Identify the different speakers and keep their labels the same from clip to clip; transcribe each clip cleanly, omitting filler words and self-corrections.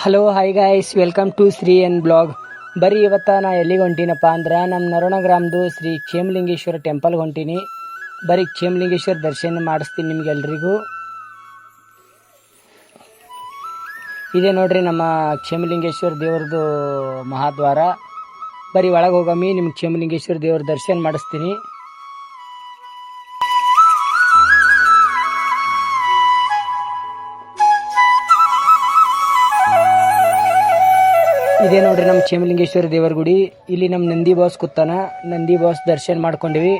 Speaker 1: Hello hi guys, welcome to Shri N blog. ಬರೀ ಇವತ್ತು ನಾ ಎಲ್ಲಿಗೆ ಹೊಂಟೀನಪ್ಪ ಅಂದ್ರೆ ನಮ್ಮ ನರೋಣ ಗ್ರಾಮದು ಶ್ರೀ ಕ್ಷೇಮಲಿಂಗೇಶ್ವರ ಟೆಂಪಲ್ಗೆ ಹೊಂಟೀನಿ. ಬರೀ ಕ್ಷೇಮಲಿಂಗೇಶ್ವರ ದರ್ಶನ ಮಾಡಿಸ್ತೀನಿ ನಿಮ್ಗೆಲ್ರಿಗೂ. ಇದೇ ನೋಡ್ರಿ ನಮ್ಮ ಕ್ಷೇಮಲಿಂಗೇಶ್ವರ ದೇವ್ರದ್ದು ಮಹಾದ್ವಾರ. ಬರೀ ಒಳಗೆ ಹೋಗಮ್ಮಿ, ನಿಮ್ಮ ಕ್ಷೇಮಲಿಂಗೇಶ್ವರ ದೇವ್ರ ದರ್ಶನ ಮಾಡಿಸ್ತೀನಿ. ಇದೇ ನೋಡ್ರಿ ನಮ್ಮ ಕ್ಷೇಮಲಿಂಗೇಶ್ವರ ದೇವರ ಗುಡಿ. ಇಲ್ಲಿ ನಮ್ಮ ನಂದಿ ಬಾಸ್ ಕೂತಾನ. ನಂದಿ ಬಾಸ್ ದರ್ಶನ ಮಾಡ್ಕೊಂಡಿವಿ.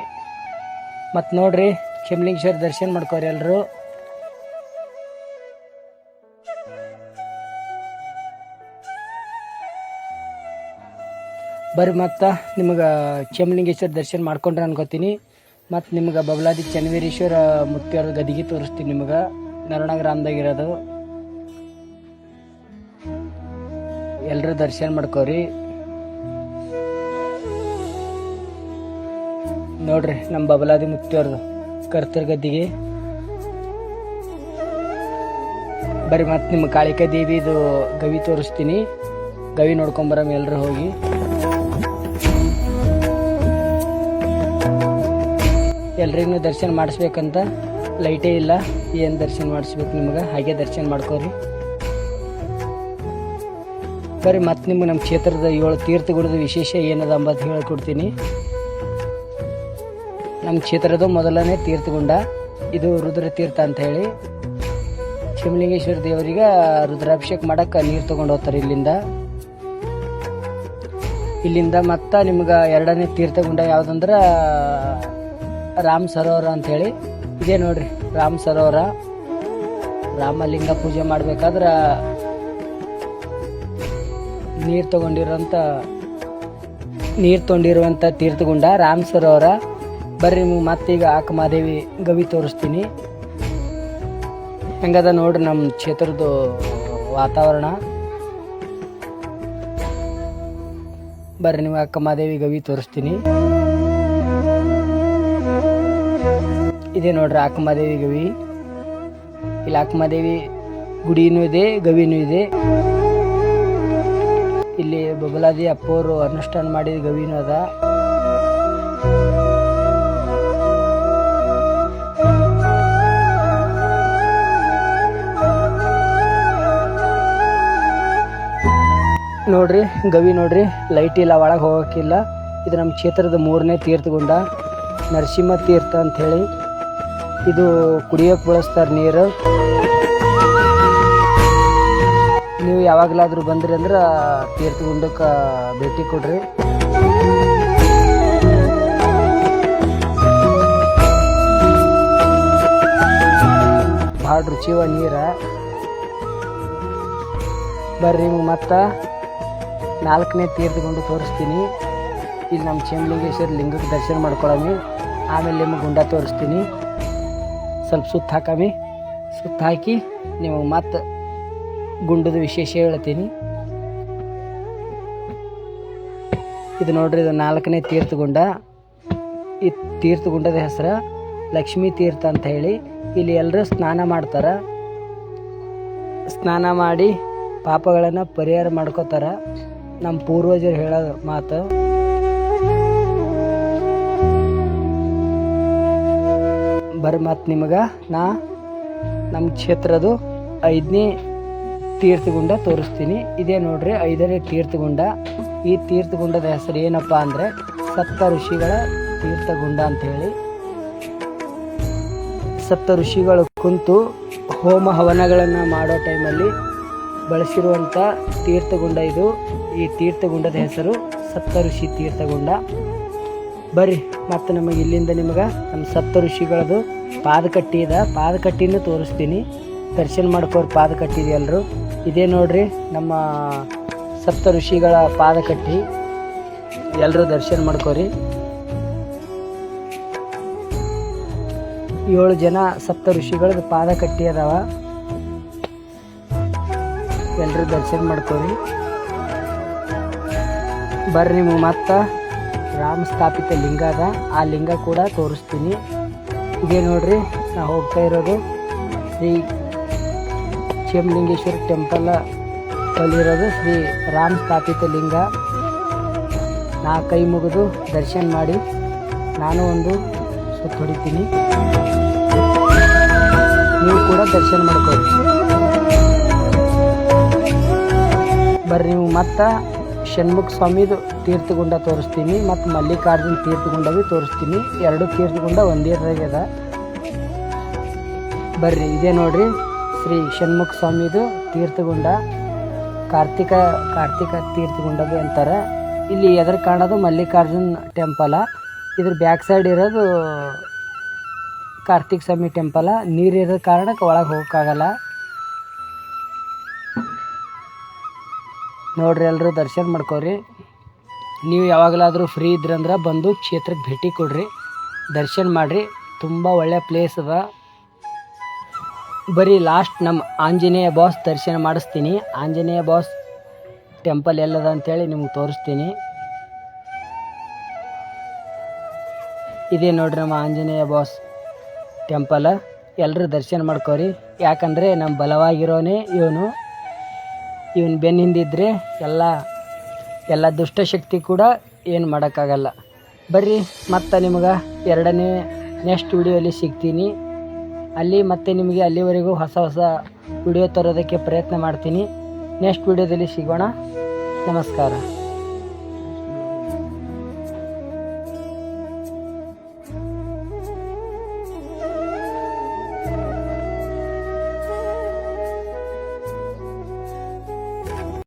Speaker 1: ಮತ್ತು ನೋಡ್ರಿ ಕ್ಷೇಮಲಿಂಗೇಶ್ವರ ದರ್ಶನ ಮಾಡ್ಕೋರಿ ಎಲ್ಲರೂ. ಬರ್ರಿ ಮತ್ತು ನಿಮಗೆ ಕ್ಷೇಮಲಿಂಗೇಶ್ವರ ದರ್ಶನ ಮಾಡ್ಕೊಂಡ್ರೆ ಅನ್ಕೋತೀನಿ. ಮತ್ತು ನಿಮ್ಗೆ ಬಬಲಾದಿ ಚನ್ನವೀರೇಶ್ವರ ಮುತ್ಯಾರ ಗದಿಗೆ ತೋರಿಸ್ತೀನಿ. ನಿಮ್ಗೆ ನರೋಣ ಗ್ರಾಮದಾಗಿರೋದು. ಎಲ್ಲರೂ ದರ್ಶನ ಮಾಡ್ಕೋರಿ. ನೋಡ್ರಿ ನಮ್ಮ ಬಬಲಾದಿ ಮುತ್ಯಾರ್ದು ಕರ್ತರ್ ಗದ್ದಿಗೆ. ಬರೀ ಮತ್ತೆ ನಿಮ್ಮ ಕಾಳಿಕಾ ದೇವಿದು ಗವಿ ತೋರಿಸ್ತೀನಿ. ಗವಿ ನೋಡ್ಕೊಂಬರಮ್ಮ ಎಲ್ಲರೂ ಹೋಗಿ. ಎಲ್ರಿಗೂ ದರ್ಶನ ಮಾಡಿಸ್ಬೇಕಂತ ಲೈಟೇ ಇಲ್ಲ, ಏನು ದರ್ಶನ ಮಾಡಿಸ್ಬೇಕು ನಿಮ್ಗೆ, ಹಾಗೆ ದರ್ಶನ ಮಾಡ್ಕೋರಿ. ಬರೀ ಮತ್ತೆ ನಿಮ್ಗೆ ನಮ್ಮ ಕ್ಷೇತ್ರದ 7 ತೀರ್ಥಗುಡದ ವಿಶೇಷ ಏನದ ಅಂಬದು ಹೇಳ್ಕೊಡ್ತೀನಿ. ನಮ್ಮ ಕ್ಷೇತ್ರದ ಮೊದಲನೇ ತೀರ್ಥಗುಂಡ ಇದು ರುದ್ರ ತೀರ್ಥ ಅಂತ ಹೇಳಿ. ಕ್ಷೇಮಲಿಂಗೇಶ್ವರ ದೇವರಿಗೆ ರುದ್ರಾಭಿಷೇಕ ಮಾಡಕ್ಕೆ ನೀರು ತೊಗೊಂಡು ಹೋಗ್ತಾರೆ ಇಲ್ಲಿಂದ. ಮತ್ತು ನಿಮ್ಗೆ 2ನೇ ತೀರ್ಥಗುಂಡ ಯಾವುದಂದ್ರೆ ರಾಮ ಸರೋವರ ಅಂಥೇಳಿ. ಇದೇ ನೋಡ್ರಿ ರಾಮ ಸರೋವರ. ರಾಮಲಿಂಗ ಪೂಜೆ ಮಾಡ್ಬೇಕಾದ್ರೆ ನೀರು ತೊಗೊಂಡಿರುವಂಥ ತೀರ್ಥಗುಂಡ ರಾಮ ಸರೋವರ. ಬರ್ರಿ ಮತ್ತೀಗ ಅಕ್ಕಮಹಾದೇವಿ ಗವಿ ತೋರಿಸ್ತೀನಿ. ಹೆಂಗದ ನೋಡ್ರಿ ನಮ್ಮ ಕ್ಷೇತ್ರದ ವಾತಾವರಣ. ಬರ್ರಿ ನೀವು ಅಕ್ಕಮಹಾದೇವಿ ಗವಿ ತೋರಿಸ್ತೀನಿ. ಇದೇ ನೋಡ್ರಿ ಅಕ್ಕಮಹಾದೇವಿ ಗವಿ. ಇಲ್ಲಿ ಅಕ್ಕಮಹಾದೇವಿ ಗುಡಿನೂ ಇದೆ, ಗವಿನೂ ಇದೆ. ಇಲ್ಲಿ ಬಬಲಾದಿ ಅಪ್ಪೋರು ಅನುಷ್ಠಾನ ಮಾಡಿದ ಗವಿನೂ ಅದ. ನೋಡ್ರಿ ಗವಿ ನೋಡ್ರಿ, ಲೈಟ್ ಇಲ್ಲ, ಒಳಗೆ ಹೋಗೋಕ್ಕಿಲ್ಲ. ಇದು ನಮ್ಮ ಕ್ಷೇತ್ರದ 3ನೇ ತೀರ್ಥಗುಂಡ ನರಸಿಂಹ ತೀರ್ಥ ಅಂಥೇಳಿ. ಇದು ಕುಡಿಯೋಕೆ ಬಳಸ್ತಾರೆ ನೀರು. ನೀವು ಯಾವಾಗಲಾದರೂ ಬಂದ್ರಿ ಅಂದ್ರೆ ತೀರ್ಥಗುಂಡಕ್ಕೆ ಭೇಟಿ ಕೊಡ್ರಿ. ಭಾಳ ರುಚಿವ ನೀರ. ಬರ್ರಿ ಮತ್ತು 4ನೇ ತೀರ್ಥಗುಂಡ ತೋರಿಸ್ತೀನಿ. ಇಲ್ಲಿ ನಮ್ಮ ಕ್ಷೇಮಲಿಂಗೇಶ್ವರ ಲಿಂಗಕ್ಕೆ ದರ್ಶನ ಮಾಡ್ಕೊಳಮಿ. ಆಮೇಲೆ ನಿಮಗೆ ಗುಂಡ ತೋರಿಸ್ತೀನಿ. ಸ್ವಲ್ಪ ಸುತ್ತ ಹಾಕಮಿ. ಸುತ್ತ ಹಾಕಿ ನೀವು ಮತ್ತು ಗುಂಡದ ವಿಶೇಷ ಹೇಳ್ತೀನಿ. ಇದು ನೋಡ್ರಿ, ಇದು 4ನೇ ತೀರ್ಥಗುಂಡ. ಈ ತೀರ್ಥಗುಂಡದ ಹೆಸರು ಲಕ್ಷ್ಮೀ ತೀರ್ಥ ಅಂತ ಹೇಳಿ. ಇಲ್ಲಿ ಎಲ್ಲರೂ ಸ್ನಾನ ಮಾಡ್ತಾರೆ. ಸ್ನಾನ ಮಾಡಿ ಪಾಪಗಳನ್ನು ಪರಿಹಾರ ಮಾಡ್ಕೋತಾರೆ. ನಮ್ಮ ಪೂರ್ವಜರು ಹೇಳೋ ಮಾತು. ಬರ್ರಿ ಮತ್ತು ನಿಮಗೆ ನಮ್ಮ ಕ್ಷೇತ್ರದ 5ನೇ ತೀರ್ಥಗುಂಡ ತೋರಿಸ್ತೀನಿ. ಇದೇ ನೋಡ್ರಿ 5ನೇ ತೀರ್ಥಗುಂಡ. ಈ ತೀರ್ಥಗುಂಡದ ಹೆಸರು ಏನಪ್ಪ ಅಂದರೆ ಸಪ್ತ ಋಷಿಗಳ ತೀರ್ಥಗುಂಡ ಅಂಥೇಳಿ. ಸಪ್ತ ಋಷಿಗಳು ಕುಂತು ಹೋಮ ಹವನಗಳನ್ನು ಮಾಡೋ ಟೈಮಲ್ಲಿ ಬಳಸಿರುವಂಥ ತೀರ್ಥಗುಂಡ ಇದು. ಈ ತೀರ್ಥಗುಂಡದ ಹೆಸರು ಸಪ್ತ ಋಷಿ ತೀರ್ಥಗುಂಡ. ಬರ್ರಿ ಮತ್ತು ನಮಗೆ ಇಲ್ಲಿಂದ ನಿಮಗೆ ನಮ್ಮ ಸಪ್ತ ಋಷಿಗಳದು ಪಾದಕಟ್ಟಿ ಇದೆ, ಪಾದಕಟ್ಟಿನೂ ತೋರಿಸ್ತೀನಿ. ದರ್ಶನ ಮಾಡ್ಕೋರಿ ಪಾದಕಟ್ಟಿದೆ ಎಲ್ಲರೂ. ಇದೇ ನೋಡ್ರಿ ನಮ್ಮ ಸಪ್ತ ಋಷಿಗಳ ಪಾದಕಟ್ಟಿ. ಎಲ್ಲರೂ ದರ್ಶನ ಮಾಡ್ಕೋರಿ. 7 ಜನ ಸಪ್ತ ಋಷಿಗಳದ್ದು ಪಾದಕಟ್ಟಿ ಅದಾವ. ಎಲ್ಲರೂ ದರ್ಶನ ಮಾಡ್ಕೋರಿ. ಬರ್ರಿ ನೀವು ಮತ್ತು ರಾಮ ಸ್ಥಾಪಿತ ಲಿಂಗ ಅದ, ಆ ಲಿಂಗ ಕೂಡ ತೋರಿಸ್ತೀನಿ. ಇದೇ ನೋಡ್ರಿ ನಾ ಹೋಗ್ತಾ ಇರೋದು ಶ್ರೀ ಕ್ಷೇಮಲಿಂಗೇಶ್ವರ ಟೆಂಪಲ್ ಅಲ್ಲಿರೋದು ಶ್ರೀ ರಾಮ್ ಸ್ಥಾಪಿತ ಲಿಂಗ. ನಾ ಕೈ ಮುಗಿದು ದರ್ಶನ ಮಾಡಿ ನಾನು ಒಂದು ಸುತ್ತ ಹೊಡಿತೀನಿ. ನೀವು ಕೂಡ ದರ್ಶನ ಮಾಡ್ಕೊಳ್ಳಿ. ಬರ್ರಿ ನೀವು ಮತ್ತು ಷಣ್ಮುಖ ಸ್ವಾಮಿದು ತೀರ್ಥಗುಂಡ ತೋರಿಸ್ತೀನಿ ಮತ್ತು ಮಲ್ಲಿಕಾರ್ಜುನ ತೀರ್ಥಗುಂಡ ಭೀ ತೋರಿಸ್ತೀನಿ. ಎರಡು ತೀರ್ಥಗುಂಡ ಒಂದೇದಾಗ್ಯದ. ಬರ್ರಿ ಇದೇ ನೋಡ್ರಿ ಶ್ರೀ ಷಣ್ಮುಖ ಸ್ವಾಮಿದು ತೀರ್ಥಗುಂಡ. ಕಾರ್ತಿಕ ತೀರ್ಥಗುಂಡ ಭೀ ಅಂತಾರೆ. ಇಲ್ಲಿ ಎದುರು ಕಾಣೋದು ಮಲ್ಲಿಕಾರ್ಜುನ್ ಟೆಂಪಲ. ಇದ್ರ ಬ್ಯಾಕ್ ಸೈಡ್ ಇರೋದು ಕಾರ್ತಿಕ ಸ್ವಾಮಿ ಟೆಂಪಲ. ನೀರಿರೋ ಕಾರಣಕ್ಕೆ ಒಳಗೆ ಹೋಗೋಕ್ಕಾಗಲ್ಲ. ನೋಡ್ರಿ ಎಲ್ಲರೂ ದರ್ಶನ ಮಾಡ್ಕೊರಿ. ನೀವು ಯಾವಾಗಲಾದರೂ ಫ್ರೀ ಇದ್ರಂದ್ರೆ ಬಂದು ಕ್ಷೇತ್ರಕ್ಕೆ ಭೇಟಿ ಕೊಡ್ರಿ, ದರ್ಶನ ಮಾಡಿರಿ. ತುಂಬ ಒಳ್ಳೆಯ ಪ್ಲೇಸ್ ಅದ. ಬರೀ ಲಾಸ್ಟ್ ನಮ್ಮ ಆಂಜನೇಯ ಬಾಸ್ ದರ್ಶನ ಮಾಡಿಸ್ತೀನಿ. ಆಂಜನೇಯ ಬಾಸ್ ಟೆಂಪಲ್ ಎಲ್ಲದ ಅಂತೇಳಿ ನಿಮ್ಗೆ ತೋರಿಸ್ತೀನಿ. ಇದೇ ನೋಡ್ರಿ ನಮ್ಮ ಆಂಜನೇಯ ಬಾಸ್ ಟೆಂಪಲ್. ಎಲ್ಲರೂ ದರ್ಶನ ಮಾಡ್ಕೋರಿ. ಯಾಕಂದರೆ ನಮ್ಮ ಬಲವಾಗಿರೋನೇ ಇವನು ಬೆನ್ನ ಹಿಂದಿದ್ರೆ ಎಲ್ಲ ದುಷ್ಟಶಕ್ತಿ ಕೂಡ ಏನು ಮಾಡೋಕ್ಕಾಗಲ್ಲ. ಬರ್ರಿ ಮತ್ತು ನಿಮ್ಗೆ ಎರಡನೇ ನೆಕ್ಸ್ಟ್ ವಿಡಿಯೋಲಿ ಸಿಗ್ತೀನಿ. ಅಲ್ಲಿ ಮತ್ತೆ ನಿಮಗೆ ಅಲ್ಲಿವರೆಗೂ ಹೊಸ ವಿಡಿಯೋ ತರೋದಕ್ಕೆ ಪ್ರಯತ್ನ ಮಾಡ್ತೀನಿ. ನೆಕ್ಸ್ಟ್ ವಿಡಿಯೋದಲ್ಲಿ ಸಿಗೋಣ. ನಮಸ್ಕಾರ.